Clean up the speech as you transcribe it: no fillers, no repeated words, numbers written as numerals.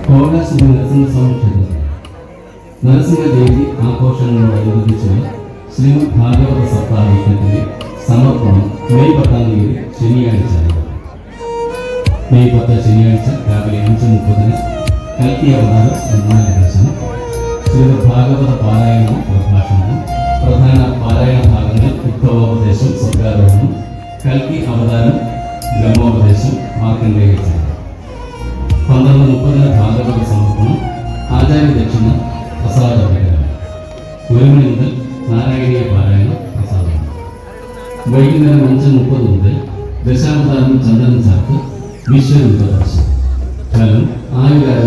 കോലാശ്രീ നരസിംഹസ്വാമി ക്ഷേത്രത്തിൽ നരസിംഹ ജയന്തി ആഘോഷങ്ങളോടനുബന്ധിച്ചുള്ള ശ്രീമദ് ഭാഗവത സപ്താഹ യജ്ഞത്തിന്റെ സമർപ്പണം മെയ് 10 ശനിയാഴ്ച. മെയ് 10 ശനിയാഴ്ച രാവിലെ 5:30 കൽക്കി അവതാരം നിർമ്മാണ ദർശനം, ശ്രീമദ് ഭാഗവത പാരായണവും പ്രഭാഷണവും, പ്രധാന പാരായണ ഭാഗങ്ങൾ ഉദ്ധവോപദേശം, സ്വർഗാരോഹണം, കൽക്കി അവതാരം, ബ്രഹ്മോപദേശം, മാർക്കണ്ഡേയ ചരിത്രം. 12:30 ഭാഗവത സമർപ്പണം, ആചാര്യ ദക്ഷിണ, പ്രസാദ വിതരണം. 1 മണി മുതൽ നാരായണീയ പാരായണ പ്രസാദം. വൈകുന്നേരം 5:30 മുതൽ ദശാവതാരം ചന്ദനം ചാർത്ത് വിശ്വരൂപ ദർശനം. ഫലം ആയുരാരോഗ്യ